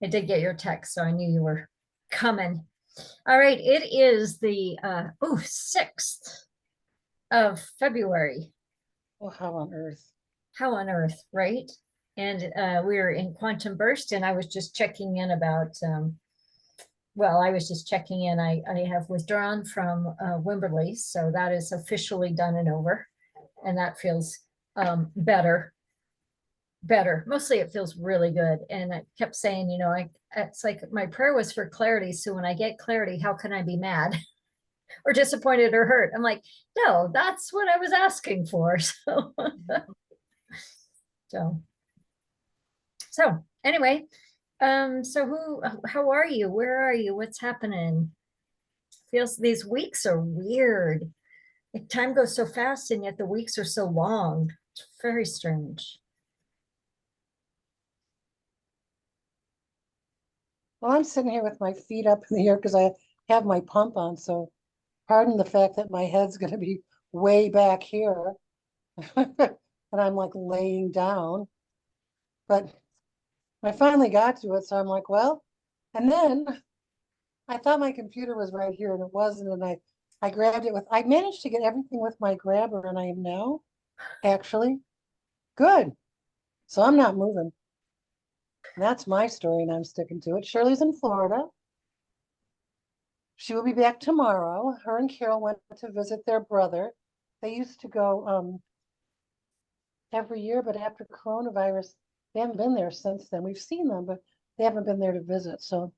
I did get your text, so I knew you were coming. All right, it is the 6th of February. Well, how on earth? How on earth, right? And we're in quantum burst, and I was just checking in about well, I was just checking in. I have withdrawn from Wimberley, so that is officially done and over, and that feels better. Better. Mostly it feels really good. And I kept saying, it's like my prayer was for clarity. So when I get clarity, how can I be mad or disappointed or hurt? I'm like, no, that's what I was asking for. So, so anyway, how are you? Where are you? What's happening? Feels these weeks are weird. Time goes so fast and yet the weeks are so long. It's very strange. Well, I'm sitting here with my feet up in the air because I have my pump on. So pardon the fact that my head's going to be way back here. And I'm like laying down. But I finally got to it. So I'm like, well, and then I thought my computer was right here and it wasn't. And I grabbed it I managed to get everything with my grabber and I am now actually good. So I'm not moving. And that's my story and I'm sticking to it. Shirley's in Florida. She will be back tomorrow. Her and Carol went to visit their brother. They used to go every year, but after coronavirus, they haven't been there since then. We've seen them, but they haven't been there to visit. So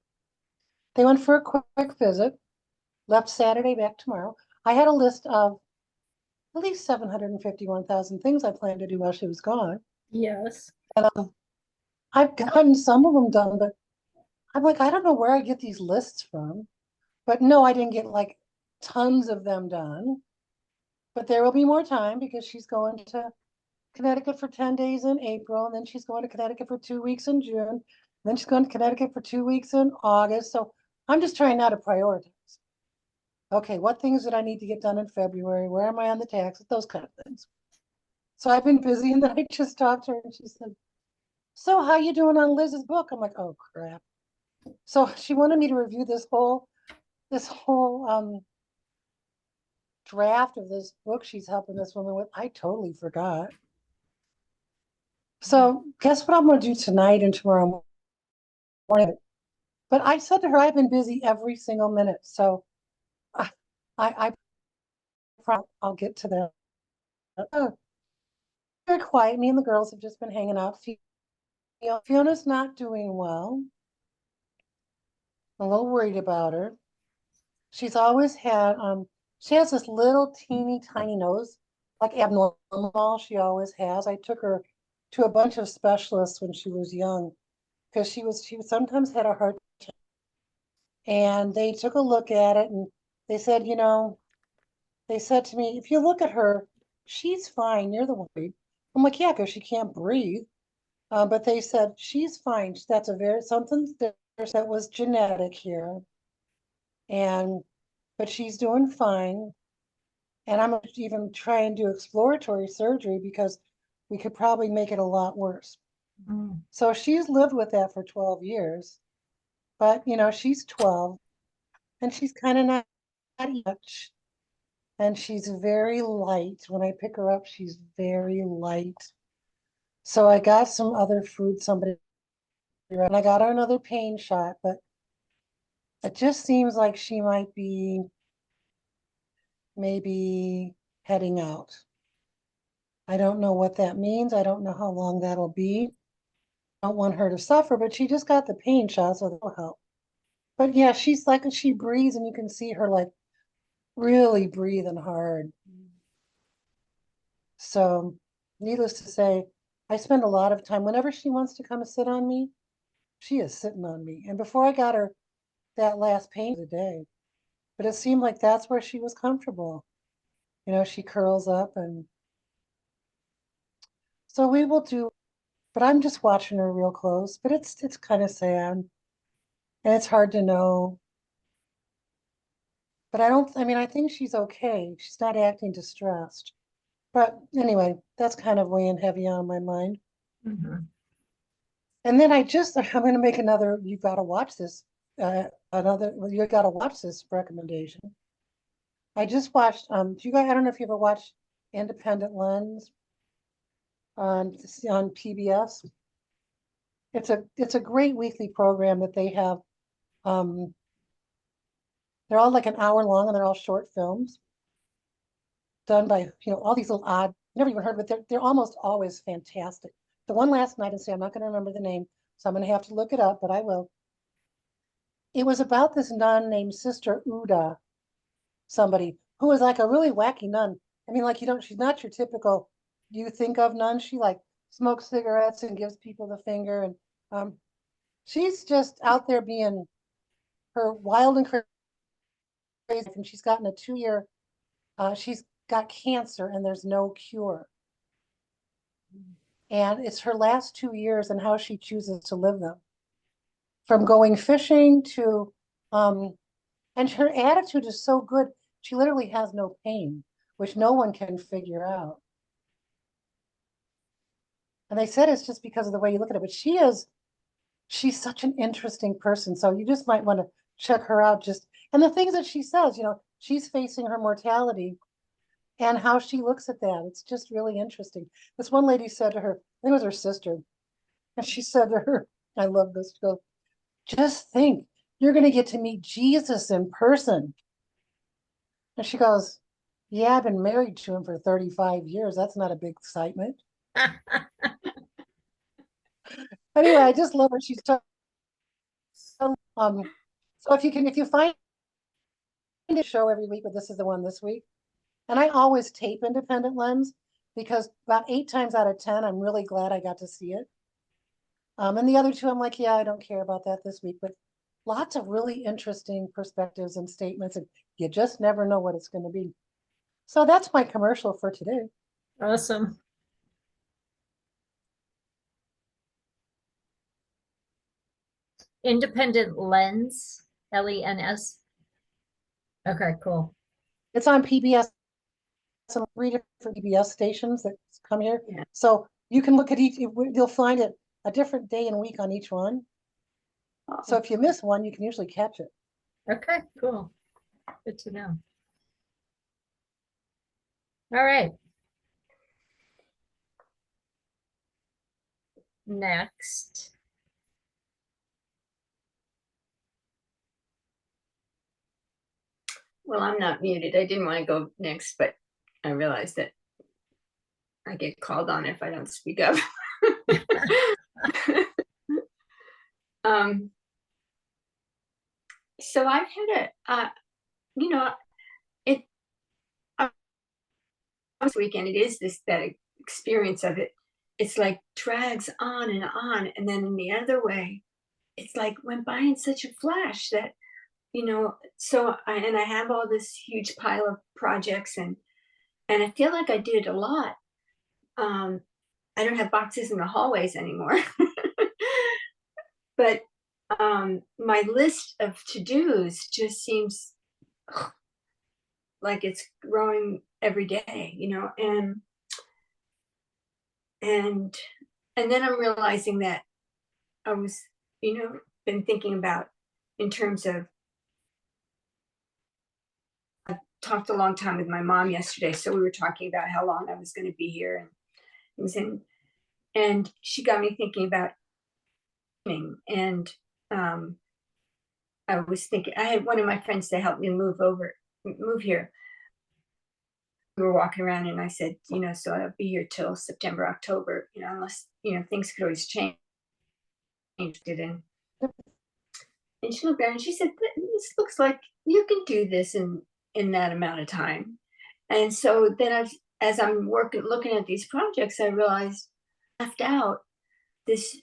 they went for a quick visit, left Saturday, back tomorrow. I had a list of at least 751,000 things I planned to do while she was gone. Yes. And I've gotten some of them done, but I'm like, I don't know where I get these lists from. But no, I didn't get like tons of them done. But there will be more time because she's going to Connecticut for 10 days in April, and then she's going to Connecticut for 2 weeks in June, and then she's going to Connecticut for 2 weeks in August. So I'm just trying now to prioritize. Okay, what things did I need to get done in February? Where am I on the taxes? Those kind of things. So I've been busy, and then I just talked to her, and she said, "So how you doing on Liz's book?" I'm like, "Oh crap!" So she wanted me to review this whole draft of this book she's helping this woman with. I totally forgot. So guess what I'm going to do tonight and tomorrow morning? But I said to her, I've been busy every single minute. So I, I I'll get to that. Oh, very quiet. Me and the girls have just been hanging out. Fiona's not doing well. I'm a little worried about her. She's always had, she has this little teeny tiny nose, like abnormal. She always has. I took her to a bunch of specialists when she was young because she sometimes had a hard time. And they took a look at it and they said, they said to me, if you look at her, she's fine. You're the one. I'm like, yeah, because she can't breathe. But they said she's fine. That's something that was genetic here, and but she's doing fine. And I'm gonna even try and do exploratory surgery because we could probably make it a lot worse. Mm. So she's lived with that for 12 years, but she's 12 and she's kind of not much. And she's very light. When I pick her up, she's very light. So I got some other food, and I got her another pain shot, but it just seems like she might be maybe heading out. I don't know what that means. I don't know how long that'll be. I don't want her to suffer, but she just got the pain shot, so that'll help. But yeah, she breathes and you can see her like really breathing hard. So needless to say, I spend a lot of time whenever she wants to come and sit on me, she is sitting on me. And before I got her that last pain of the day, but it seemed like that's where she was comfortable. She curls up and so we will do, but I'm just watching her real close, but it's kind of sad and it's hard to know. But I think she's okay. She's not acting distressed. But anyway, that's kind of weighing heavy on my mind. Mhm. And then I'm going to make another, you got to watch this, you got to watch this recommendation. I just watched, do you guys, I don't know if you ever watched Independent Lens on PBS. It's a great weekly program that they have. Um, they're all like an hour long and they're all short films done by, all these little odd, never even heard, but they're almost always fantastic. The one last night, and say I'm not going to remember the name, so I'm going to have to look it up, but I will. It was about this nun named Sister Uda, somebody who was like a really wacky nun. I mean, like she's not your typical you think of nun. She like smokes cigarettes and gives people the finger, and she's just out there being her wild and crazy. And she's gotten a 2-year. She's got cancer, and there's no cure. And it's her last 2 years and how she chooses to live them. From going fishing to, and her attitude is so good. She literally has no pain, which no one can figure out. And they said it's just because of the way you look at it, but she's such an interesting person. So you just might want to check her out and the things that she says, she's facing her mortality and how she looks at that. It's just really interesting. This one lady said to her, I think it was her sister, and she said to her, I love this, she goes, just think, you're going to get to meet Jesus in person. And she goes, yeah, I've been married to him for 35 years. That's not a big excitement. Anyway, I just love her. She's so, so if you find a show every week, but this is the one this week, and I always tape Independent Lens because about 8 times out of 10, I'm really glad I got to see it. And the other two, I'm like, yeah, I don't care about that this week, but lots of really interesting perspectives and statements, and you just never know what it's going to be. So that's my commercial for today. Awesome. Independent Lens, Lens. Okay, cool. It's on PBS, some 3 different PBS stations that come here. Yeah. So you can look at each, you'll find it a different day and week on each one. So if you miss one, you can usually catch it. Okay, cool. Good to know. All right. Next. Well, I'm not muted. I didn't want to go next, but I realized that I get called on if I don't speak up. So I've had this weekend, it is that experience of it. It's like drags on, and then in the other way, it's like went by in such a flash that, so I have all this huge pile of projects, and I feel like I did a lot. I don't have boxes in the hallways anymore. But my list of to-dos just seems like it's growing every day, and then I'm realizing that I was, been thinking about in terms of, I talked a long time with my mom yesterday, so we were talking about how long I was going to be here and things, and she got me thinking about, and I was thinking, I had one of my friends to help me move here. We were walking around and I said, so I'll be here till September, October, unless, things could always change. And she looked at it and she said, this looks like you can do this in that amount of time. And so then as I'm looking at these projects, I realized I left out this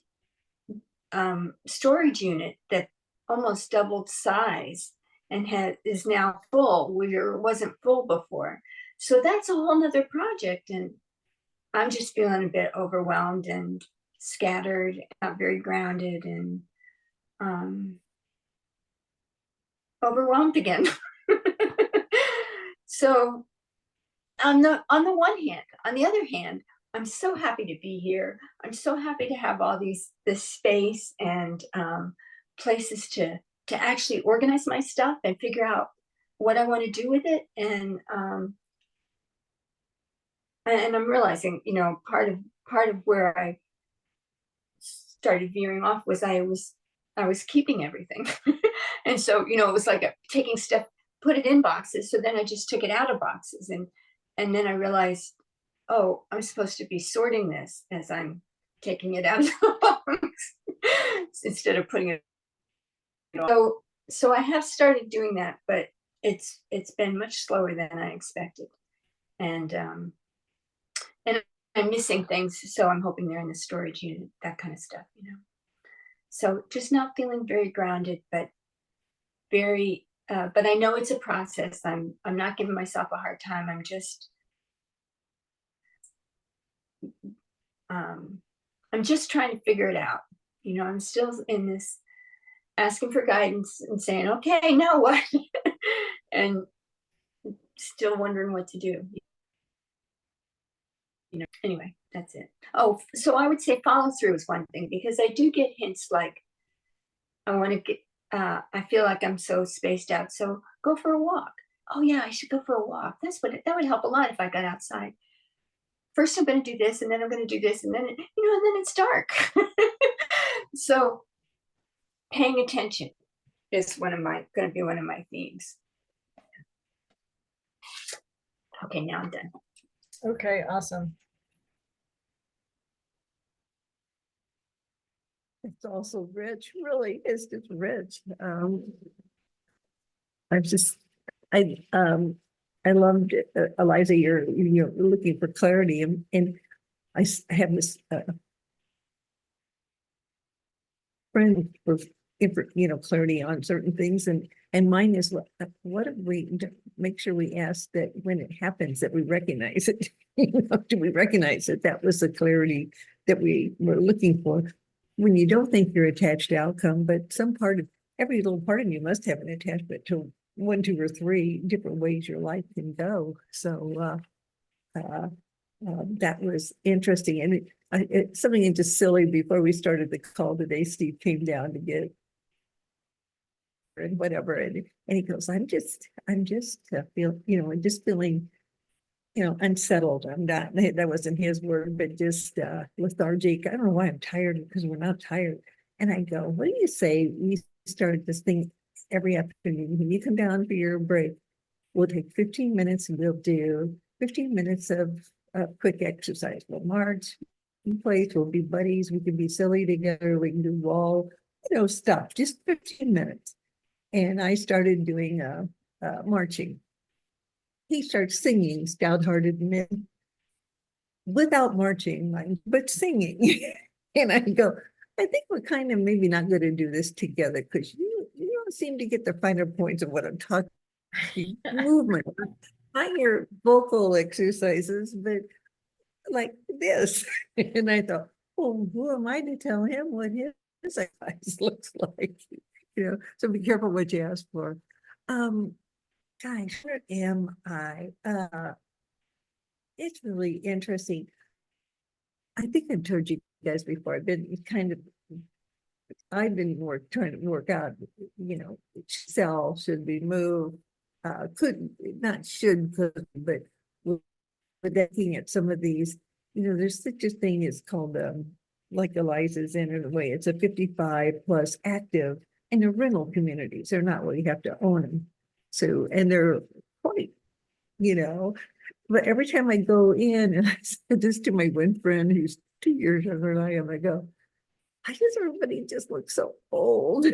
storage unit that almost doubled size and is now full where it wasn't full before. So that's a whole nother project, and I'm just feeling a bit overwhelmed and scattered, not very grounded, and overwhelmed again. So on the one hand, on the other hand, I'm so happy to be here. I'm so happy to have all this space and places to actually organize my stuff and figure out what I want to do with it. And I'm realizing, you know, part of where I started veering off was I was keeping everything. And so, you know, it was like taking stuff, put it in boxes. So then I just took it out of boxes, and then I realized, oh, I'm supposed to be sorting this as I'm taking it out of the box instead of putting it. So I have started doing that, but it's been much slower than I expected, and and I'm missing things. So I'm hoping they're in the storage unit, that kind of stuff, you know. So just not feeling very grounded, but very. But I know it's a process. I'm not giving myself a hard time. I'm just trying to figure it out. You know, I'm still in this asking for guidance and saying, okay, now what? And still wondering what to do. You know, anyway, that's it. Oh, so I would say follow through is one thing, because I do get hints like I want to get, I feel like I'm so spaced out. So go for a walk. Oh yeah, I should go for a walk. That would help a lot if I got outside. First I'm going to do this, and then I'm going to do this, and then, you know, and then it's dark. So paying attention is going to be one of my themes. Okay, now I'm done. Okay, awesome. It's also rich, really, it's just rich. I loved it, Eliza, you're looking for clarity, and I have this friend for, you know, clarity on certain things, and mine is what if we make sure we ask that when it happens that we recognize it. You know, do we recognize it? That was the clarity that we were looking for. When you don't think you're attached to outcome, but every little part of you must have an attachment to 1, 2, or 3 different ways your life can go. So that was interesting. And it's something just silly. Before we started the call today, Steve came down to get and whatever, and he goes, I'm just feeling, you know, unsettled. I'm not, that wasn't his word, but just lethargic. I don't know why I'm tired, because we're not tired. And I go, what do you say we start this thing every afternoon when you come down for your break? We'll take 15 minutes and we'll do 15 minutes of quick exercise. We'll march in place, we'll be buddies, we can be silly together, we can do wall, you know, stuff, just 15 minutes. And I started doing marching. He starts singing Stout-Hearted Men without marching, mind, but singing. And I go, I think we're kind of maybe not going to do this together, because you don't seem to get the finer points of what I'm talking about. Movement, not your vocal exercises, but like this. And I thought, oh, who am I to tell him what his exercise looks like? You know, so be careful what you ask for. Gosh, where am I? It's really interesting. I think I've told you guys before, I've been trying to work out, you know, which cell should be moved, but looking at some of these, you know, there's such a thing as called, like Eliza's in a way, it's a 55 plus active, and they're rental communities. They're not where you have to own them. So, and they're quite, you know, but every time I go in, and I said this to my one friend who's 2 years younger than I am, I go, why does everybody just look so old?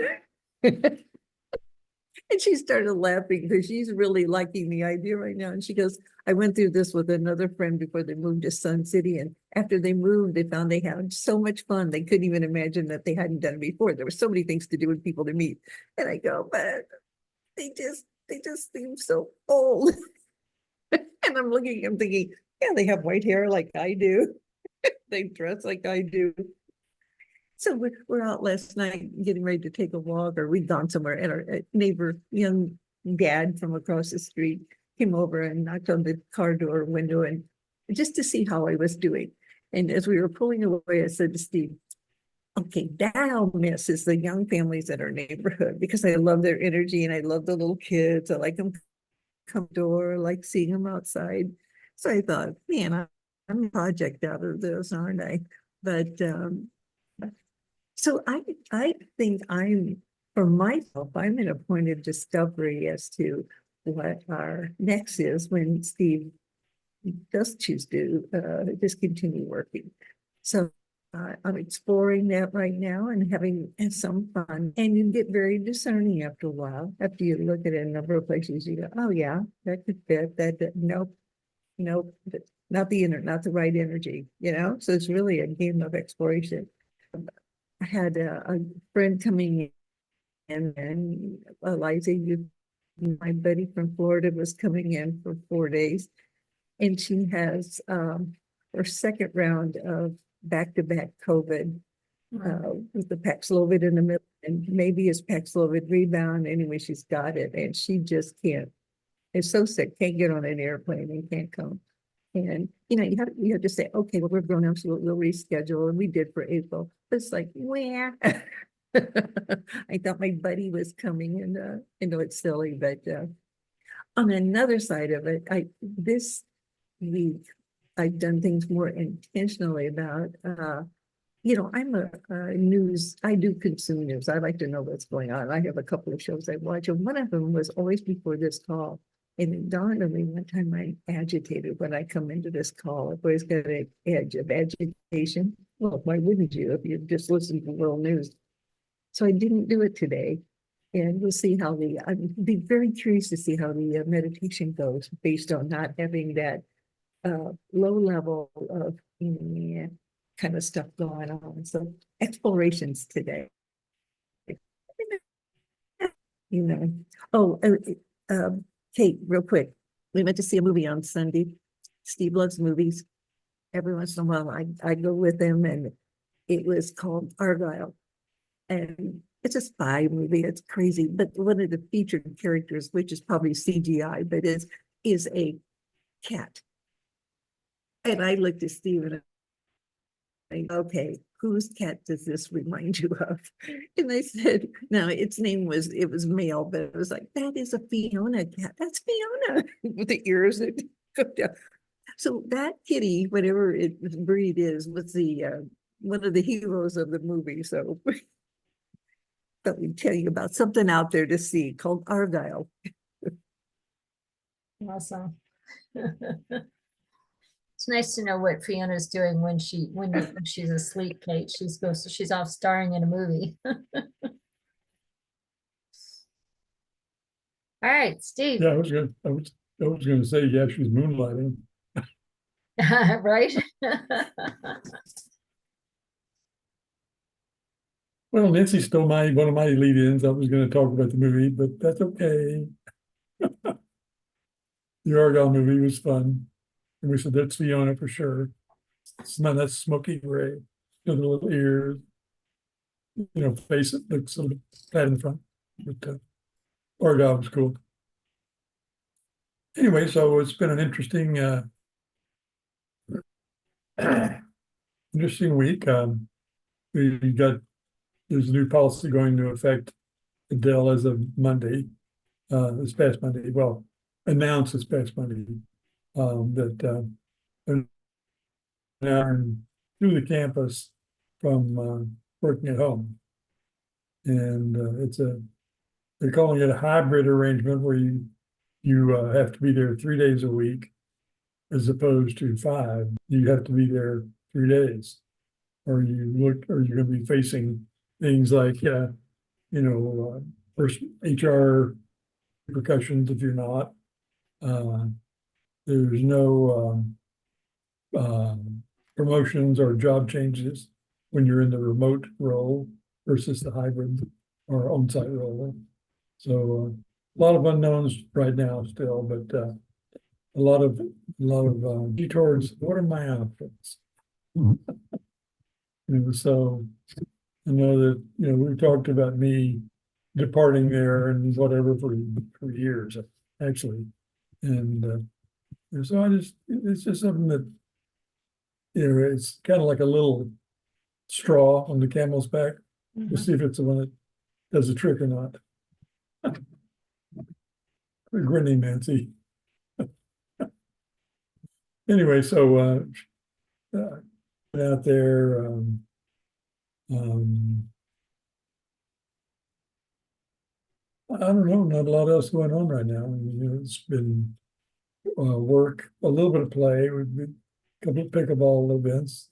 And she started laughing, because she's really liking the idea right now. And she goes, I went through this with another friend before they moved to Sun City. And after they moved, they found they had so much fun. They couldn't even imagine that they hadn't done it before. There were so many things to do with people to meet. And I go, but they just seem so old. And I'm looking, I'm thinking, yeah, they have white hair like I do. They dress like I do. So we're out last night getting ready to take a walk, or we'd gone somewhere, and our neighbor, young dad from across the street, came over and knocked on the car door window, and just to see how I was doing. And as we were pulling away, I said to Steve, okay, that I'll miss is the young families in our neighborhood because I love their energy and I love the little kids. I like them come door, I like seeing them outside. So I thought, man, I'm a project out of this, aren't I? But so I think for myself, I'm at a point of discovery as to what our next is when Steve does choose to discontinue working. So I'm exploring that right now and having some fun. And you get very discerning after a while. After you look at a number of places, you go, oh yeah, that could fit. Nope, not the right energy, you know? So it's really a game of exploration. I had a friend coming in and Eliza, my buddy from Florida was coming in for 4 days. And she has her second round of back-to-back COVID with the Paxlovid in the middle, and maybe it's Paxlovid rebound. Anyway, she's got it, and she just can't. Is so sick, can't get on an airplane and can't come. And you have to say, okay, well, we're grown up, so we'll reschedule, and we did for April. But it's like, where? I thought my buddy was coming, and it's silly, but on another side of it, this week I've done things more intentionally about I'm a news, I do consume news. I like to know what's going on. I have a couple of shows I watch, and one of them was always before this call. And it dawned on me one time I'm agitated when I come into this call. I've always got an edge of agitation. Well, why wouldn't you if you just listen to world news? So I didn't do it today. And we'll see how I'd be very curious to see how the meditation goes based on not having that low level of kind of stuff going on. So explorations today. Oh, Kate, real quick. We went to see a movie on Sunday. Steve loves movies. Every once in a while, I go with him, and it was called Argyle. And it's a spy movie. It's crazy. But one of the featured characters, which is probably CGI, but is a cat. And I looked at Steve and okay, whose cat does this remind you of? And I said, no, its name was male, but it was like, that is a Fiona cat. That's Fiona with the ears that go down. So that kitty, whatever its breed is, was the one of the heroes of the movie. So let me tell you about something out there to see called Argyle. Awesome. It's nice to know what Fiona's doing when she's asleep, Kate. She's off starring in a movie. All right, Steve. Yeah, I was gonna say, yeah, she's moonlighting. Right? Well, Nancy stole one of my lead-ins. I was gonna talk about the movie, but that's okay. The Argyle movie was fun. And we said, that's Fiona for sure. That's smoky gray, the little ears, face it looks sort of flat in the front. But Argyle was cool. Anyway, so it's been an interesting week. There's a new policy going into effect Adele as of Monday, this past Monday, well, announced this past Monday, that now through the campus from working at home. And they're calling it a hybrid arrangement where you have to be there 3 days a week as opposed to 5. You have to be there 3 days, or you're going to be facing things like first HR repercussions if you're not. There's no promotions or job changes when you're in the remote role versus the hybrid or on-site role. So a lot of unknowns right now still, but a lot of towards what are my outfits? So I know that we talked about me departing there and whatever for years actually, and so it's just something that you know, it's kind of like a little straw on the camel's back to Mhm. see if it's the one that does the trick or not. Grinning Nancy. Anyway, so out there, I don't know, not a lot else going on right now. I mean, you know, it's been work, a little bit of play. We've been a couple of pickleball events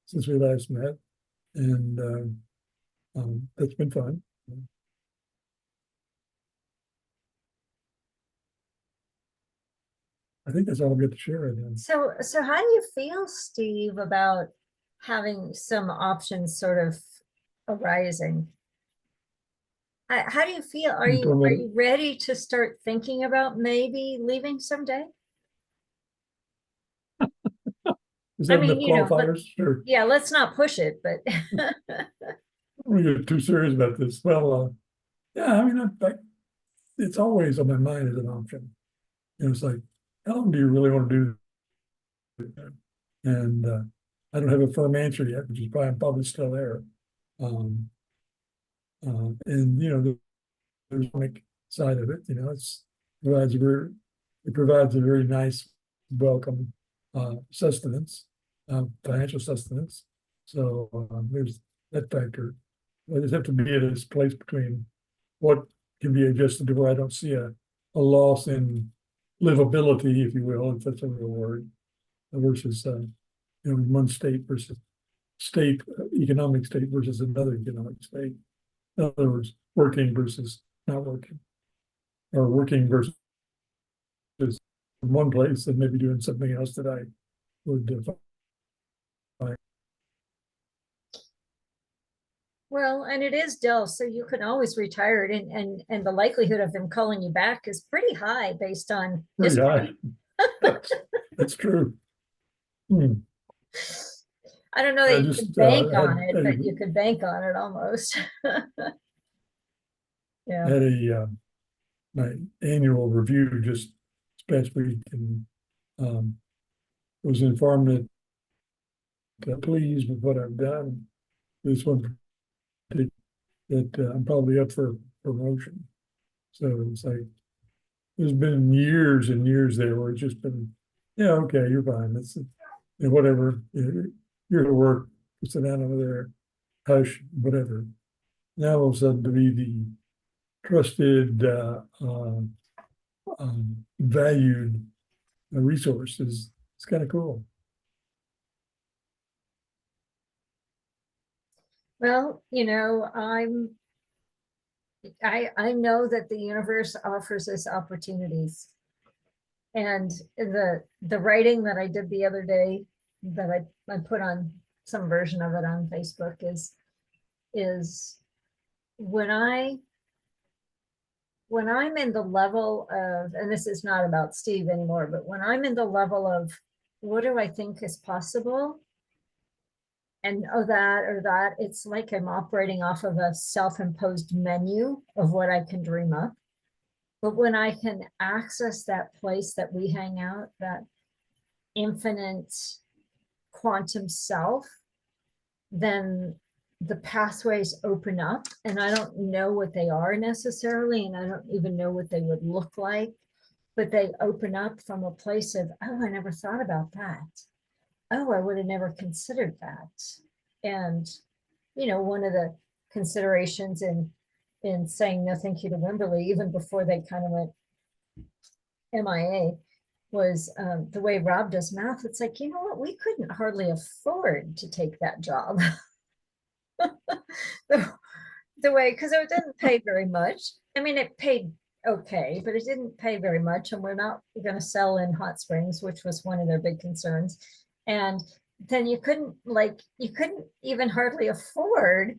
since we last met, and that's been fun. I think that's all I'm going to share right now. So how do you feel, Steve, about having some options sort of arising? How do you feel? Are You talking about- you ready to start thinking about maybe leaving someday? Is I that mean, enough you know, but- qualifiers? Sure. Yeah, let's not push it, but We get too serious about this. Well, yeah, I mean, it's always on my mind as an option. And it's like, how long do you really want to do that? And I don't have a firm answer yet, which is why I'm probably still there. And you know, there's economic side of it. You know, it provides a very nice, welcome sustenance, financial sustenance. So there's that factor. I just have to be at this place between what can be adjusted to where I don't see a loss in livability, if you will, if that's a real word, versus you know, one state versus state, economic state versus another economic state. In other words, working versus not working, or working versus in one place and maybe doing something else that I would find. well, and it is Dell, so you can always retire it, and the likelihood of them calling you back is pretty high based on Pretty history. high. That's true. Hmm. I don't know I that you just, could bank had on it, but you could bank on it almost. Yeah. had my annual review just this past week, and was informed that pleased with what I've done. This one that I'm probably up for promotion. So it's like there's been years and years there where it's just been, yeah, okay, you're fine. That's whatever. You're at work, sit down over there, hush, whatever. Now all of a sudden to be the trusted, valued resource is it's kind of cool. Well, you know, I know that the universe offers us opportunities. And the writing that I did the other day that I put on some version of it on Facebook is when I'm in the level of, and this is not about Steve anymore, but when I'm in the level of what do I think is possible? And that or that, it's like I'm operating off of a self-imposed menu of what I can dream up. But when I can access that place that we hang out, that infinite quantum self, then the pathways open up, and I don't know what they are necessarily, and I don't even know what they would look like, but they open up from a place of, oh, I never thought about that. Oh, I would have never considered that. And, you know, one of the considerations in saying no thank you to Wimberley, even before they kind of went MIA, was the way Rob does math. It's like, you know what, we couldn't hardly afford to take that job. the way, because it didn't pay very much. I mean, it paid okay, but it didn't pay very much. And we're not going to sell in Hot Springs, which was one of their big concerns. And then you couldn't even hardly afford,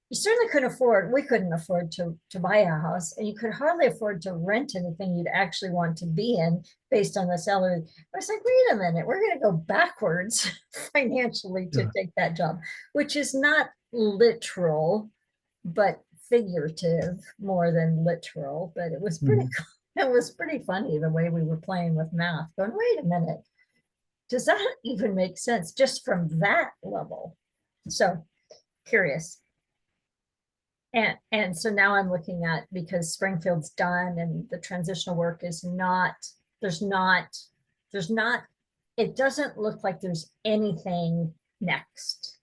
you certainly couldn't afford, we couldn't afford to buy a house, and you could hardly afford to rent anything you'd actually want to be in based on the salary. I was like, wait a minute, we're going to go backwards financially to Yeah. take that job, which is not literal, but figurative more than literal. But it was pretty, it was pretty funny the way we were playing with math, going, wait a minute, does that even make sense just from that level? So curious. And so now I'm looking at, because Springfield's done and the transitional work is not, there's not, it doesn't look like there's anything next.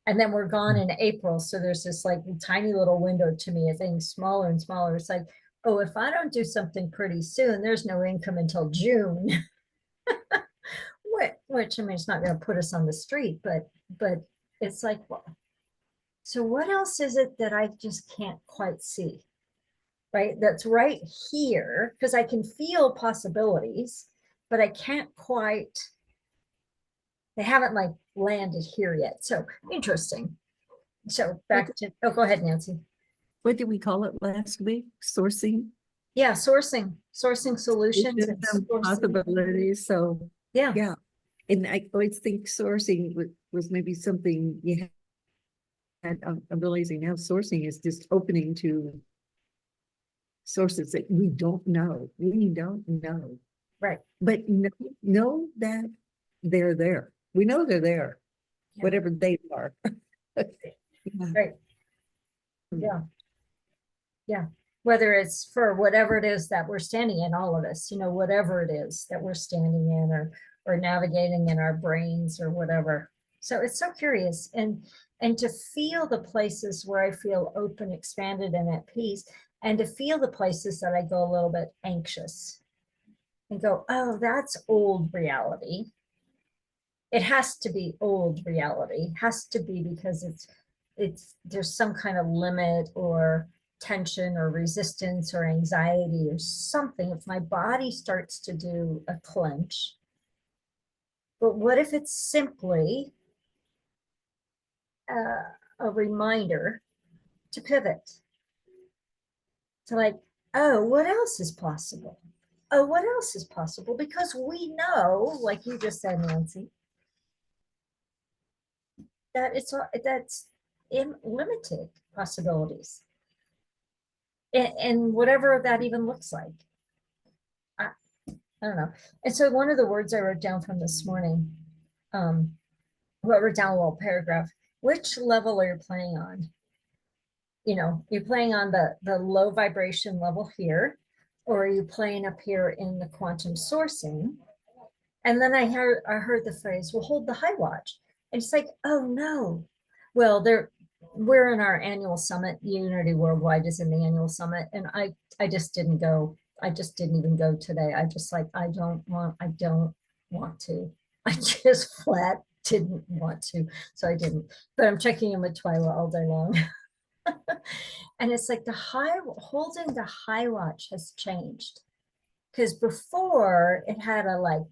And then we're gone in April. So there's this like tiny little window to me, a thing smaller and smaller. It's like, oh, if I don't do something pretty soon, there's no income until June. Which I mean, it's not going to put us on the street, but it's like, well, so what else is it that I just can't quite see? Right? That's right here, because I can feel possibilities, but I can't quite, they haven't like landed here yet. So interesting. So back to, oh, go ahead, Nancy. What did we call it last week? Sourcing? Yeah, sourcing solutions and Some sourcing. possibilities, so, Yeah, yeah. And I always think sourcing was maybe something you had, I'm realizing now sourcing is just opening to sources that we don't know. We don't know. right. But know that they're there. We know they're there, Yeah. whatever they are. Yeah. Right. Yeah. Yeah. Whether it's for whatever it is that we're standing in, all of us, whatever it is that we're standing in or navigating in our brains or whatever. So it's so curious. And to feel the places where I feel open, expanded, and at peace, and to feel the places that I go a little bit anxious and go, oh, that's old reality. It has to be old reality. It has to be, because there's some kind of limit or tension or resistance or anxiety or something. If my body starts to do a clench, but what if it's simply a reminder to pivot, to like, oh, what else is possible? Oh, what else is possible? Because we know, like you just said, Nancy, that that's limited possibilities. And whatever that even looks like. I don't know. And so one of the words I wrote down from this morning, wrote down a little paragraph. Which level are you playing on? You're playing on the low vibration level here, or are you playing up here in the quantum sourcing? And then I heard the phrase, well, hold the high watch. And it's like, oh no. Well, we're in our annual summit. Unity Worldwide is in the annual summit. And I just didn't go. I just didn't even go today. I just like, I don't want to. I just flat didn't want to. So I didn't, but I'm checking in with Twyla all day long. And it's like holding the high watch has changed. Because before it had a like,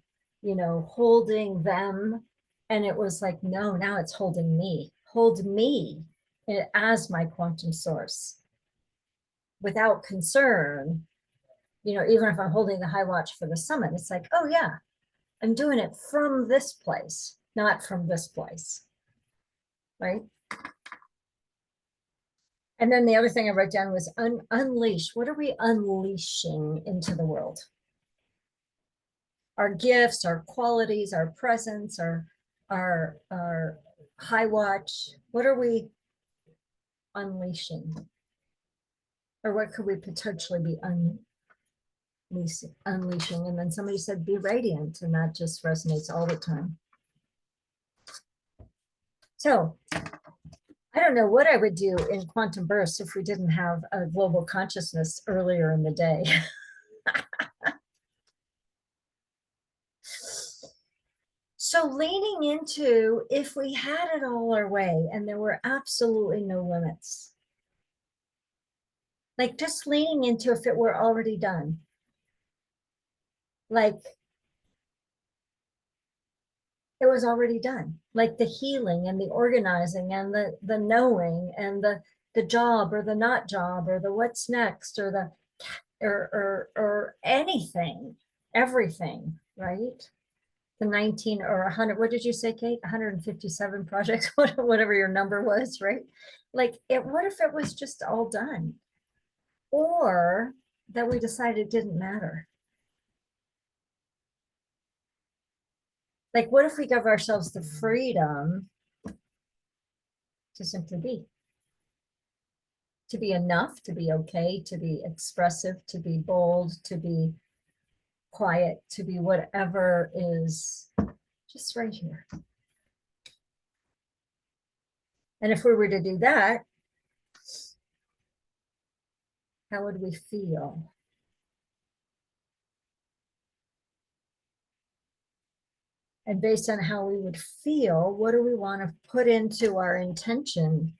holding them. And it was like, no, now it's holding me. Hold me as my quantum source without concern. Even if I'm holding the high watch for the summit, it's like, oh yeah, I'm doing it from this place, not from this place. Right. And then the other thing I wrote down was unleash. What are we unleashing into the world? Our gifts, our qualities, our presence, our high watch. What are we unleashing? Or what could we potentially be unleashing? And then somebody said, be radiant. And that just resonates all the time. So I don't know what I would do in quantum bursts if we didn't have a global consciousness earlier in the day. So leaning into, if we had it all our way and there were absolutely no limits, like just leaning into if it were already done, like it was already done, like the healing and the organizing and the knowing and the job or the not job or the what's next or the or anything, everything, right? The 19 or 100, what did you say, Kate? 157 projects, whatever your number was, right? Like what if it was just all done? Or that we decided it didn't matter. Like, what if we give ourselves the freedom to simply be enough, to be okay, to be expressive, to be bold, to be quiet, to be whatever is just right here. And if we were to do that, how would we feel? And based on how we would feel, what do we want to put into our intention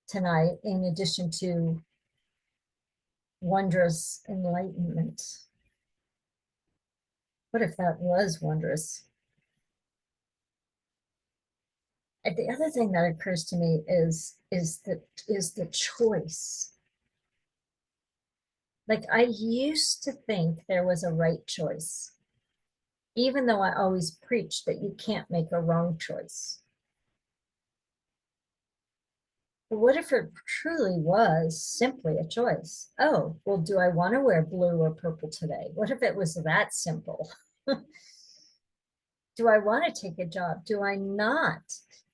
tonight, in addition to wondrous enlightenment? What if that was wondrous? And the other thing that occurs to me is the choice. Like, I used to think there was a right choice, even though I always preached that you can't make a wrong choice. But what if it truly was simply a choice? Oh, well, do I want to wear blue or purple today? What if it was that simple? Do I want to take a job? Do I not?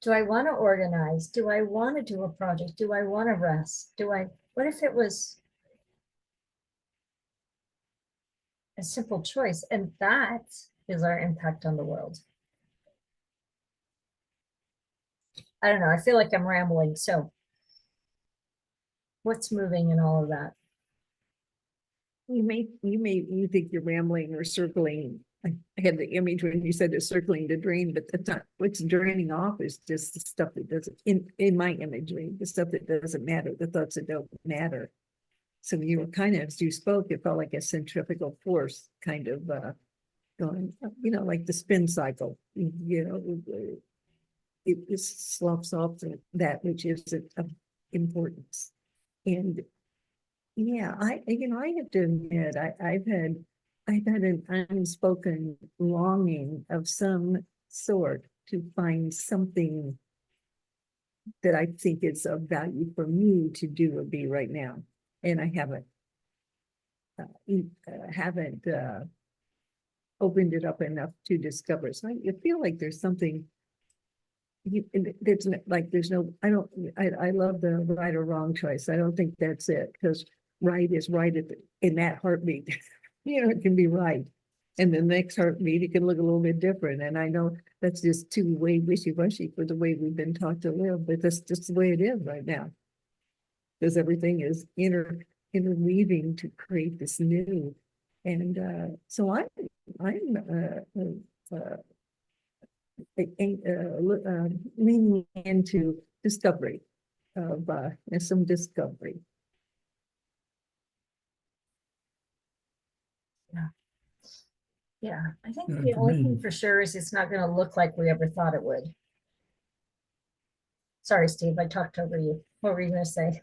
Do I want to organize? Do I want to do a project? Do I want to rest? What if it was a simple choice? And that is our impact on the world. I don't know. I feel like I'm rambling. So what's moving in all of that? You think you're rambling or circling. I had the image when you said it's circling the drain, but that's not, what's draining off is just the stuff that doesn't, in my imagery, the stuff that doesn't matter, the thoughts that don't matter. So you were kind of, as you spoke, it felt like a centrifugal force kind of going, like the spin cycle, it sloughs off that which isn't of importance. And yeah, I have to admit, I've had an unspoken longing of some sort to find something that I think is of value for me to do or be right now. And I haven't opened it up enough to discover. So I feel like there's something I love the right or wrong choice. I don't think that's it, because right is right in that heartbeat. It can be right. And the next heartbeat, it can look a little bit different. And I know that's just too way wishy-washy for the way we've been taught to live, but that's just the way it is right now. Because everything is interweaving to create this new. And so I'm leaning into discovery of some discovery. Yeah, I think Yeah, the for only me- thing for sure is it's not going to look like we ever thought it would. Sorry, Steve, I talked over you. What were you going to say?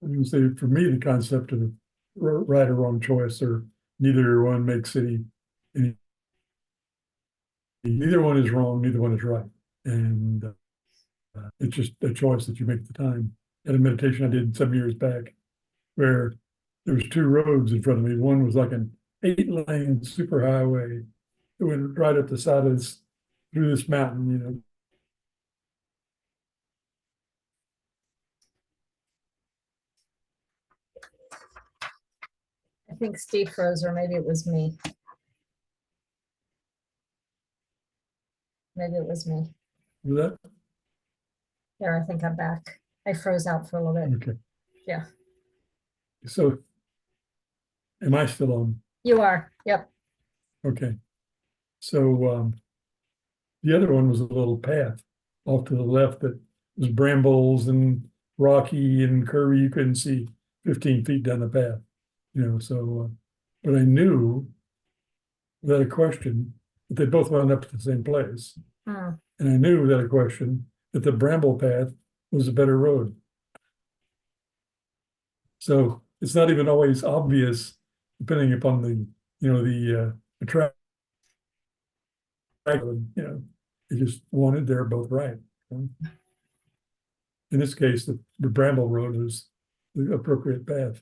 I would say, for me, the concept of right or wrong choice, or neither one makes neither one is wrong, neither one is right. And it's just a choice that you make at the time. At a meditation I did some years back, where there was two roads in front of me. One was like an 8-lane superhighway that went right up the side of this, through this mountain, I think Steve froze, or maybe it was me. Maybe it was me. that, There, I think I'm back. I froze out for a little bit. okay. Yeah. So am I still on? You are. Yep. Okay. So the other one was a little path off to the left that was brambles and rocky and curvy. You couldn't see 15 feet down the path, so, but I knew without a question that they both wound up at the same place. Hmm. And I knew without a question that the bramble path was a better road. So it's not even always obvious, depending upon the attract, they just wanted, they're both right. In this case, the bramble road is the appropriate path.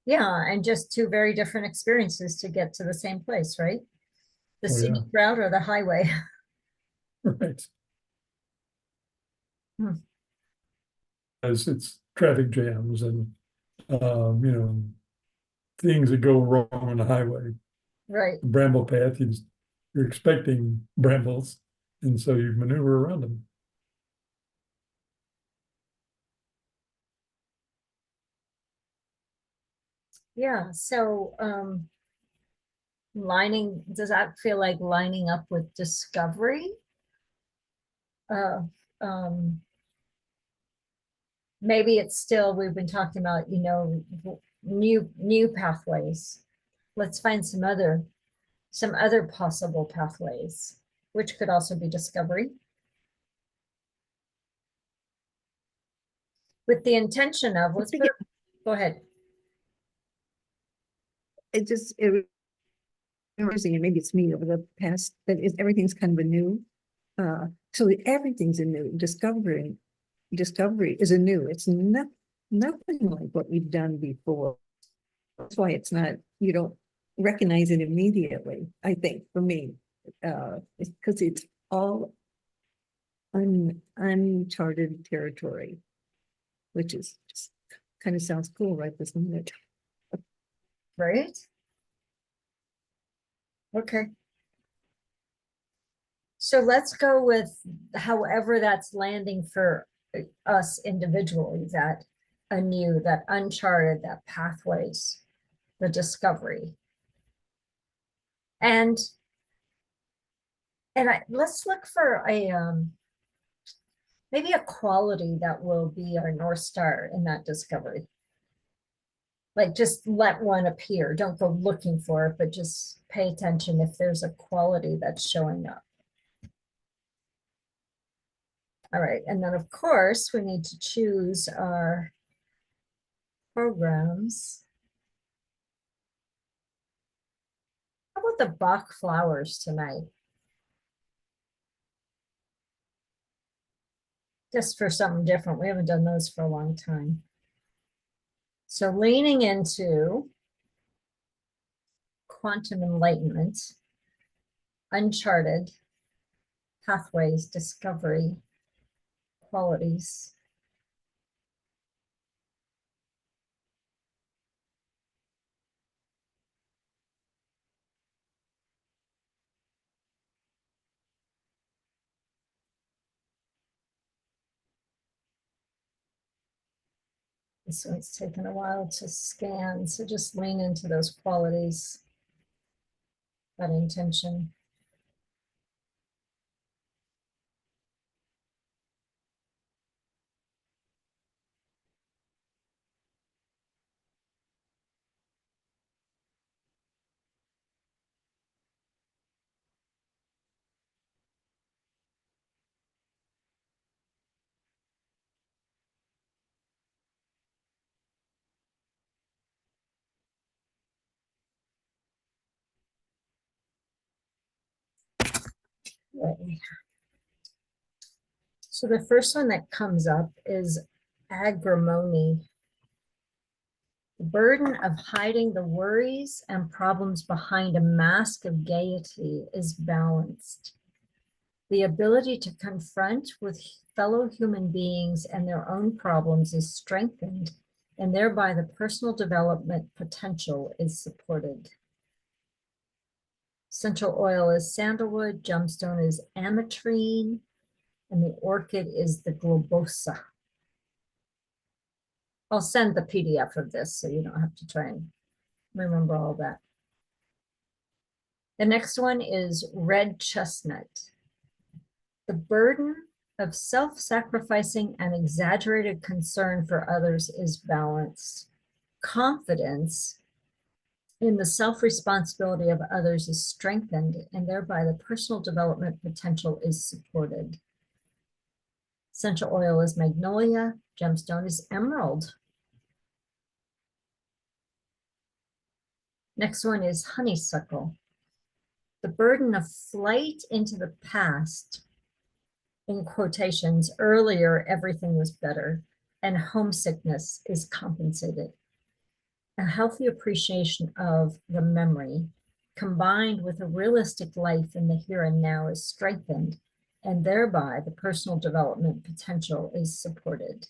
Yeah, and just two very different experiences to get to the same place, right? The Oh, yeah. scenic route or the highway. Right. Hmm. As it's traffic jams and, you know, things that go wrong on the highway. Right. The bramble path, you're expecting brambles, and so you maneuver around them. Yeah, so does that feel like lining up with discovery? Uh, um, maybe it's still, we've been talking about, new pathways. Let's find some other possible pathways, which could also be discovery. With the intention of, go ahead. Maybe it's me over the past, but everything's kind of a new. So everything's a new discovery is a new. It's nothing like what we've done before. That's why it's not, you don't recognize it immediately, I think, for me. It's because it's all uncharted territory, which is just kind of sounds cool right this minute. Right? Okay. So let's go with however that's landing for us individually, that anew, that uncharted, that pathways, the discovery. And let's look for maybe a quality that will be our North Star in that discovery. Like just let one appear. Don't go looking for it, but just pay attention if there's a quality that's showing up. All right, and then of course we need to choose our programs. How about the Bach flowers tonight? Just for something different. We haven't done those for a long time. So leaning into quantum enlightenment, uncharted pathways, discovery, qualities. This one's taken a while to scan, so just lean into those qualities, that intention. Right. So the first one that comes up is agrimony. The burden of hiding the worries and problems behind a mask of gaiety is balanced. The ability to confront with fellow human beings and their own problems is strengthened, and thereby the personal development potential is supported. Essential oil is sandalwood, gemstone is ametrine, and the orchid is the globosa. I'll send the PDF of this so you don't have to try and remember all that. The next one is red chestnut. The burden of self-sacrificing and exaggerated concern for others is balanced. Confidence in the self-responsibility of others is strengthened, and thereby the personal development potential is supported. Essential oil is magnolia, gemstone is emerald. Next one is honeysuckle. The burden of flight into the past, in quotations, earlier everything was better, and homesickness is compensated. A healthy appreciation of the memory combined with a realistic life in the here and now is strengthened, and thereby the personal development potential is supported.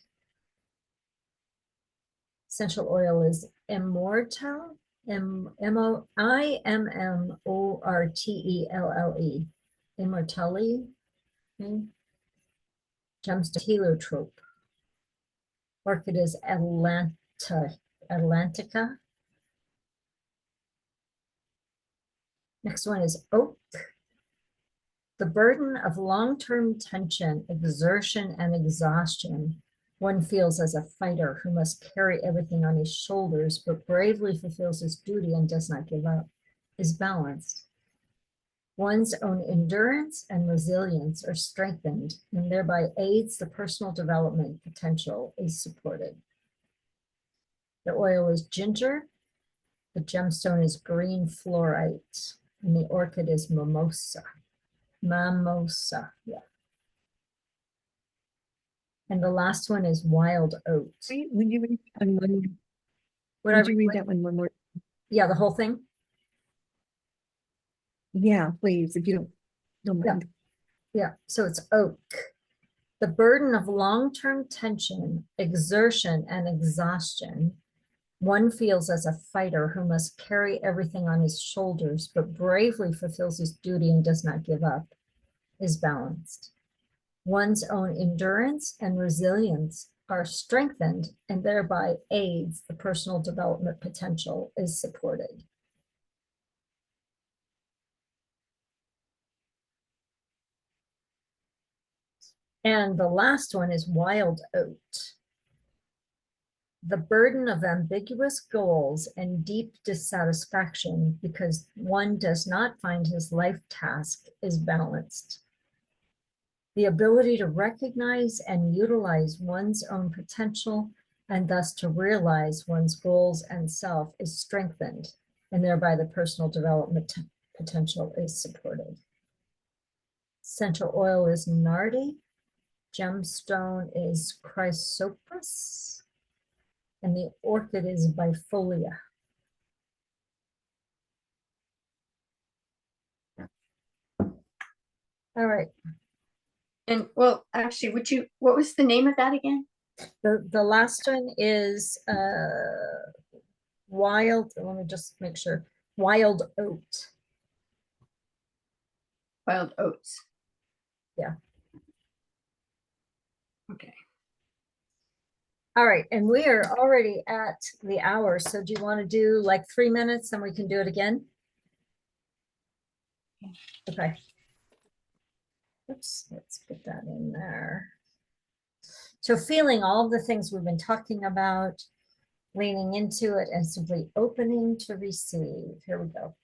Essential oil is immortelle, Immortelle, immortelle, gemstone heliotrope. Orchid is Atlantica. Next one is oak. The burden of long-term tension, exertion, and exhaustion one feels as a fighter who must carry everything on his shoulders, but bravely fulfills his duty and does not give up, is balanced. One's own endurance and resilience are strengthened, and thereby aids the personal development potential is supported. The oil is ginger, the gemstone is green fluorite, and the orchid is mimosa. Mimosa, yeah. And the last one is wild oat. Would you read that one? Would I Would you read read- that one more? Yeah, the whole thing? Yeah, please, if you don't Yeah. mind. Yeah, so it's oak. The burden of long-term tension, exertion, and exhaustion one feels as a fighter who must carry everything on his shoulders, but bravely fulfills his duty and does not give up, is balanced. One's own endurance and resilience are strengthened, and thereby aids the personal development potential is supported. And the last one is wild oat. The burden of ambiguous goals and deep dissatisfaction because one does not find his life task is balanced. The ability to recognize and utilize one's own potential and thus to realize one's goals and self is strengthened, and thereby the personal development potential is supported. Essential oil is nardi, gemstone is chrysoprase, and the orchid is bifolia. All right, And well, actually, what was the name of that again? the last one is wild, let me just make sure, wild oat. Wild oats. Yeah. Okay. All right, and we are already at the hour, so do you want to do like 3 minutes and we can do it again? Okay. Oops, let's put that in there. So feeling all of the things we've been talking about, leaning into it and simply opening to receive. Here we go.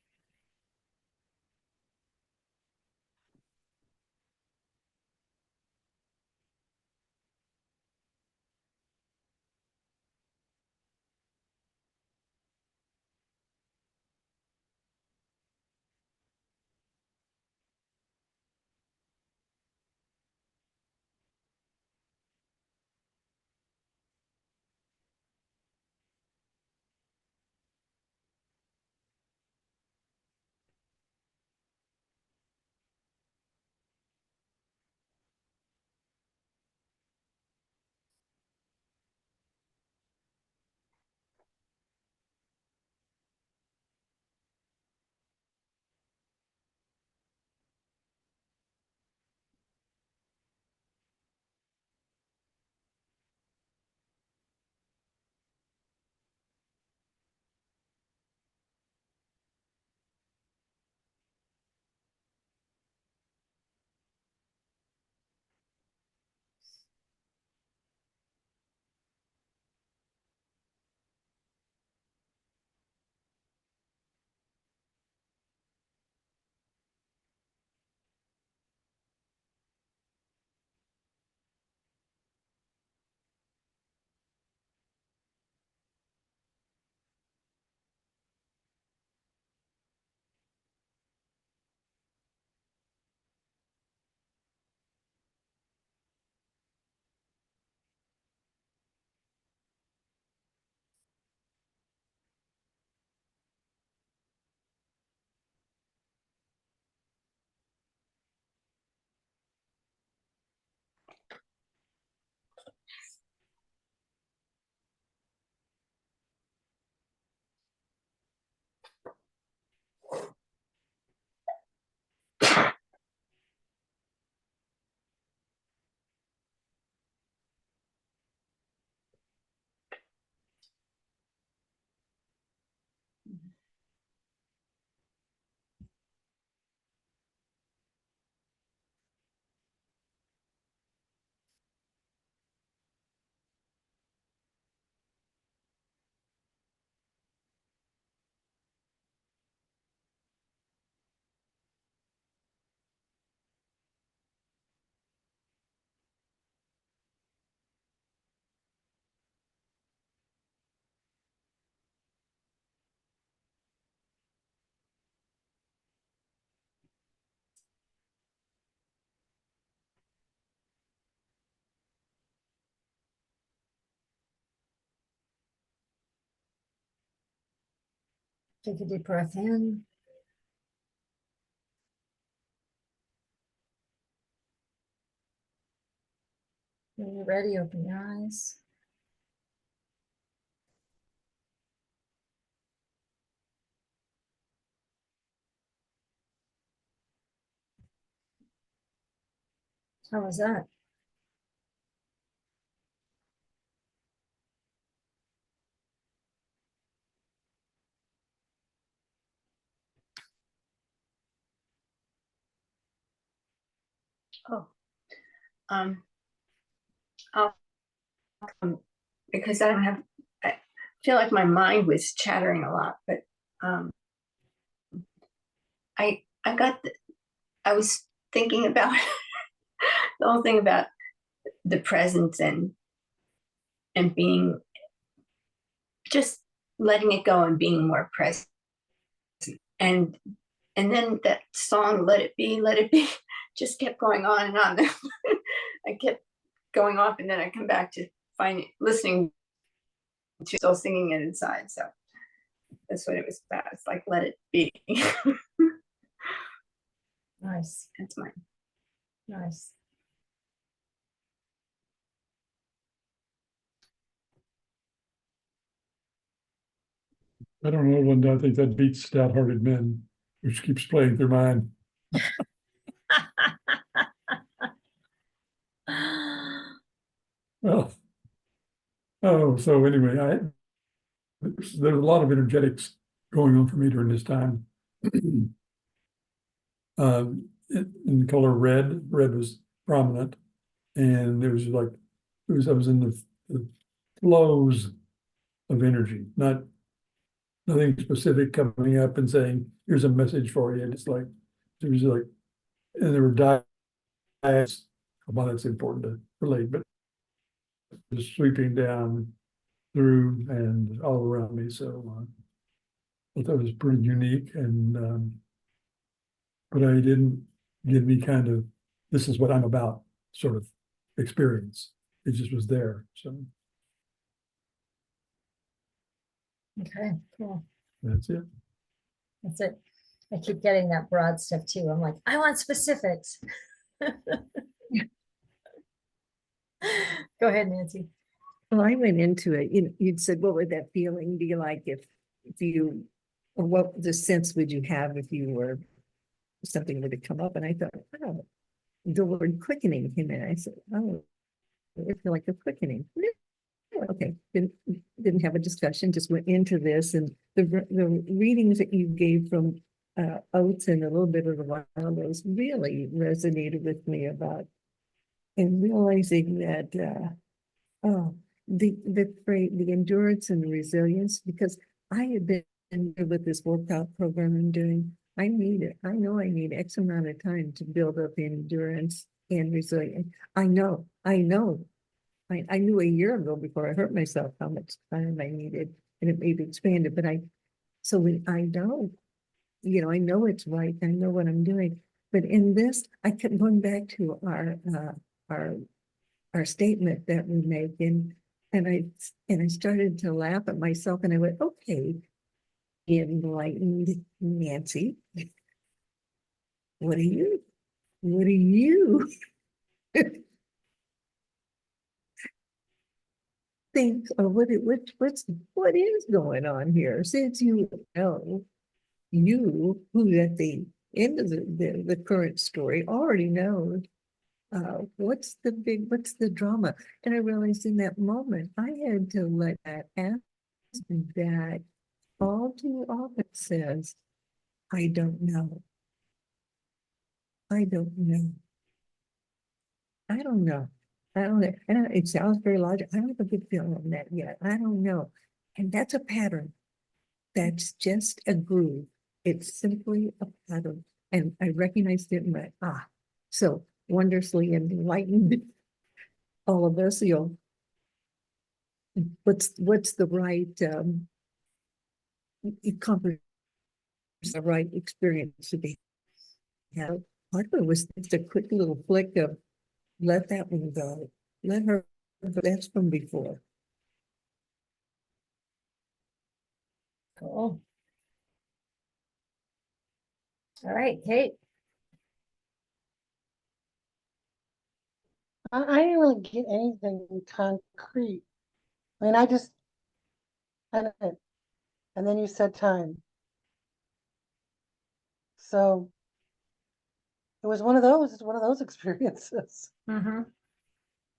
Take a deep breath in. When you're ready, open your eyes. How was that? Oh, I'll, because I don't have, I feel like my mind was chattering a lot, but I got, I was thinking about the whole thing about the presence and being, just letting it go and being more present. And then that song, Let It Be, just kept going on and on. I kept going off, and then I come back to listening to, still singing it inside. So that's what it was about. It's like, let it be. Nice, That's mine. nice. I don't know, Linda, I think that beats Stout-Hearted Men, which keeps playing through mine. Well, oh, so anyway, there's a lot of energetics going on for me during this time. In the color red was prominent, and there was like, I was in the flows of energy, nothing specific coming up and saying, here's a message for you. And it's like, there was like, and there were diets, well, that's important to relate, but just sweeping down through and all around me. So I thought it was pretty unique, and but I didn't give me kind of, this is what I'm about sort of experience. It just was there. So Okay, cool. that's it. That's it. I keep getting that broad stuff too. I'm like, I want specifics. Go ahead, Nancy. Well, I went into it, you'd said, what would that feeling be like if you, or what the sense would you have if you were, something were to come up? And I thought, oh, the word quickening came in. I said, oh, I feel like a quickening. Okay, didn't have a discussion, just went into this, and the readings that you gave from Oates and a little bit of the Wildos really resonated with me about, and realizing that oh, the endurance and the resilience, because I had been with this workout program I'm doing. I need it. I know I need X amount of time to build up endurance and resilience. I know. I knew a year ago before I hurt myself how much time I needed, and it may be expanded, but so when I know, I know it's right. I know what I'm doing. But in this, I kept going back to our statement that we make, and I started to laugh at myself, and I went, okay, enlightened Nancy, what are you think, or what is going on here, since you know, you who at the end of the current story already knows what's the drama. And I realized in that moment I had to let that ask that all too often says, I don't know. I don't know. I don't know. I don't know. And it sounds very logical. I don't have a good feeling on that yet. I don't know. And that's a pattern. That's just a groove. It's simply a pattern. And I recognized it and went, so wondrously enlightened, all of us, what's the right the right experience to be had. Part of it was just a quick little flick of let that one go. Let her go. That's from before. Cool. All right, Kate. I didn't really get anything concrete. I mean, I don't know. And then you said time. So it's one of those experiences. Mm-hmm.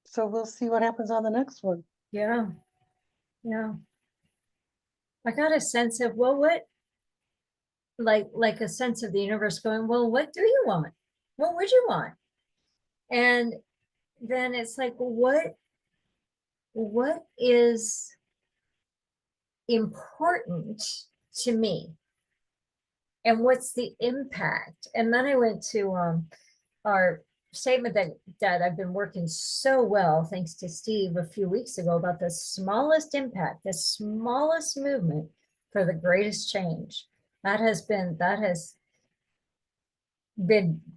So we'll see what happens on the next one. Yeah, yeah. I got a sense of, well, what, like a sense of the universe going, well, what do you want? What would you want? And then it's like, well, what is important to me? And what's the impact? And then I went to our statement that I've been working so well, thanks to Steve a few weeks ago, about the smallest impact, the smallest movement for the greatest change. That has been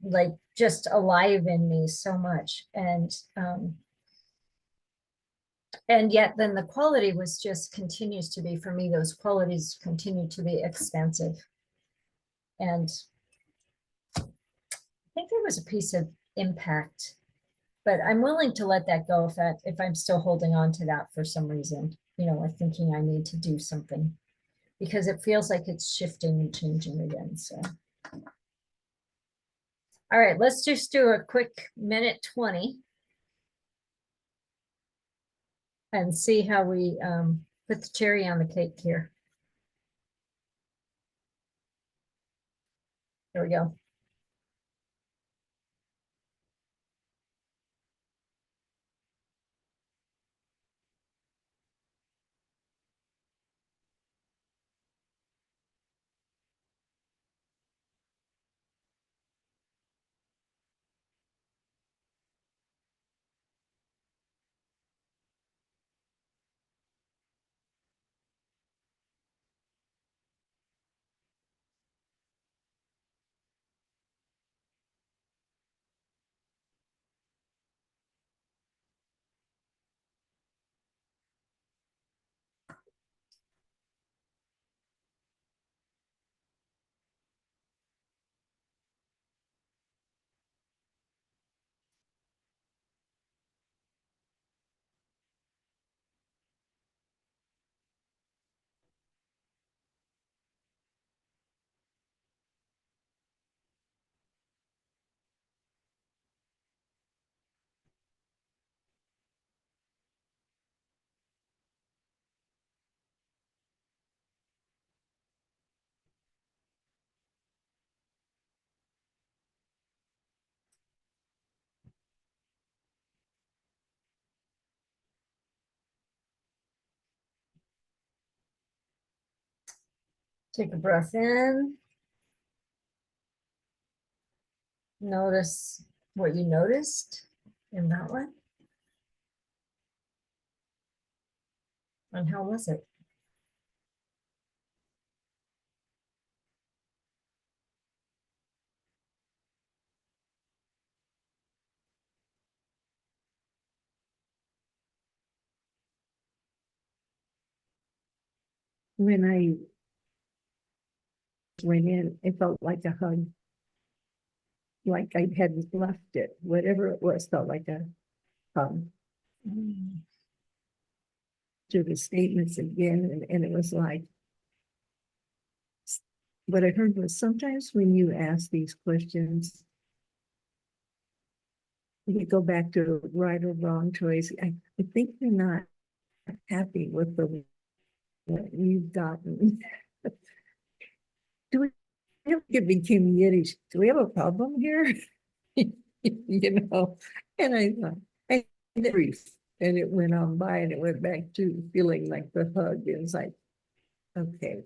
like just alive in me so much. And yet then the quality was just continues to be, for me, those qualities continue to be expansive. And I think there was a piece of impact, but I'm willing to let that go if I'm still holding on to that for some reason, or thinking I need to do something, because it feels like it's shifting and changing again. So, all right, let's just do a quick minute 20 and see how we put the cherry on the cake here. There we go. Take a breath in. Notice what you noticed in that one. And how was it? When I went in, it felt like a hug, like I hadn't left it. Whatever it was, felt like a hug. Mm. To the statements again, and it was like, what I heard was sometimes when you ask these questions, you go back to right or wrong choice. I think you're not happy with the what you've gotten. Do we have it became Yiddish? Do we have a problem here? you know, and I thought, and brief, and it went on by, and it went back to feeling like the hug. It was like, okay,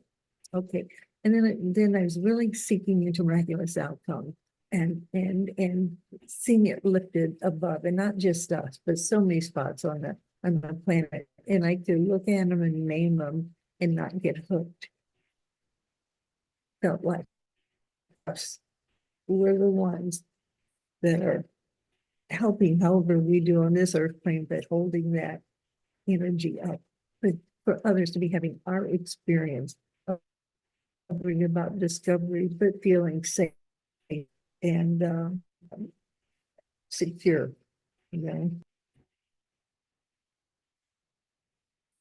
okay, and then I was really seeking into miraculous outcome, and seeing it lifted above, and not just us, but so many spots on the planet, and I could look at them and name them and not get hooked. Felt like us were the ones that are helping however we do on this earth plane, but holding that energy up for others to be having our experience of bringing about discovery, but feeling safe and secure, you know.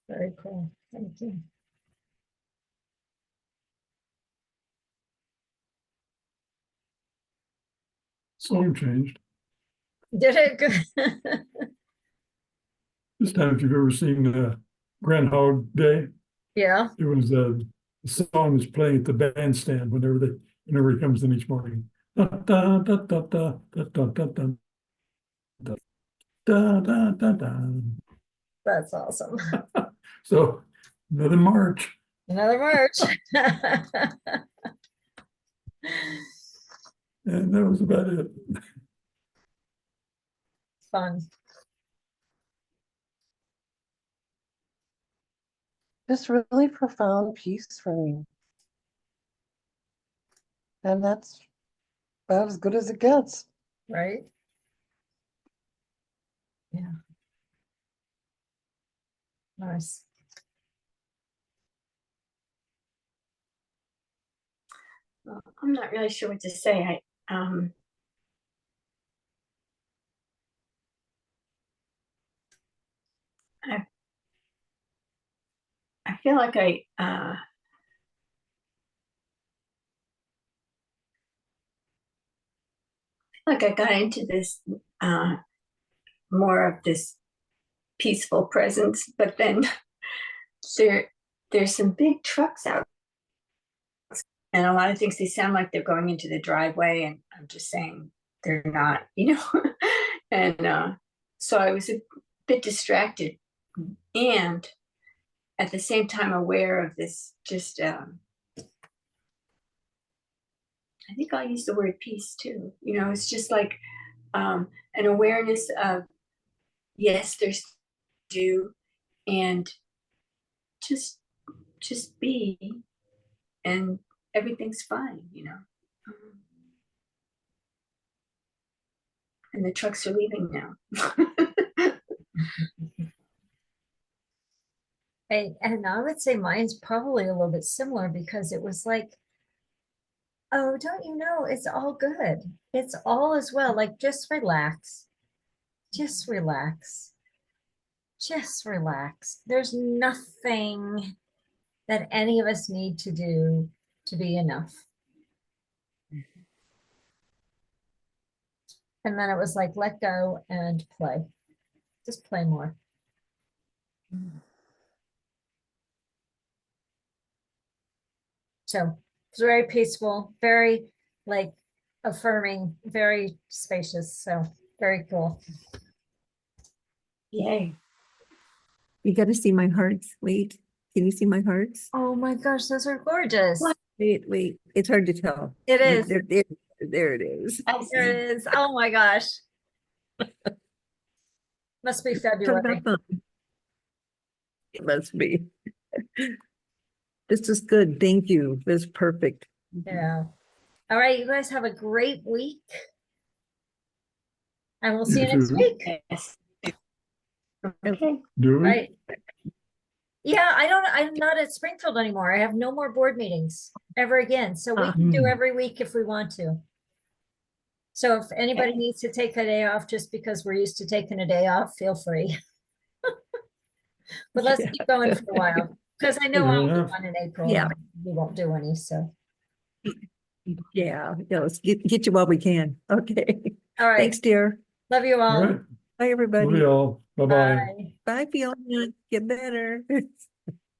Very cool. Thank you. Song changed. Did it good? This time, if you've ever seen Groundhog Day, Yeah, it was a song that's playing at the bandstand whenever he comes in each morning. Da, da, da, da, da, da, da, da, da, da, da, da, da, da. that's awesome. So another march. Another March. And that was about it. Fun. Just really profound peace for me. And that's about as good as it gets. Right? Yeah. Nice. Well, I'm not really sure what to say. I feel like I got into this more of this peaceful presence, but then there's some big trucks out, and a lot of things, they sound like they're going into the driveway, and I'm just saying they're not, you know. And so I was a bit distracted, and at the same time aware of this, just I think I'll use the word peace too. You know, it's just like an awareness of, yes, there's do, and just be, and everything's fine, you know. And the trucks are leaving now. And I would say mine's probably a little bit similar because it was like, oh, don't you know, it's all good. It's all as well. Like, just relax. Just relax. Just relax. There's nothing that any of us need to do to be enough. And then it was like, let go and play. Just play more. So it's very peaceful, very like affirming, very spacious. So very cool. Yay. You got to see my hearts. Wait, can you see my hearts? Oh my gosh, those are gorgeous. Wait, it's hard to tell. It is. There it is. I There see. it is. Oh my gosh. Must be February. It must be. This is good. Thank you. This is perfect. Yeah. All right, you guys have a great week. And we'll see you next too. week. Yes. Okay. Do we? Right. Yeah, I'm not at Springfield anymore. I have no more board meetings ever again. So we can do Hmm. every week if we want to. So if anybody Okay. needs to take a day off just because we're used to taking a day off, feel free. But let's Yeah. keep going for a while, because I know Fair I'll be enough. on in April. Yeah. and We won't do any, so. Yeah, let's get you while we can. Okay. All right, Thanks, dear. love you All all. right. Bye, Love everybody. you all. Bye-bye. Bye. Bye, Fiona. Get better.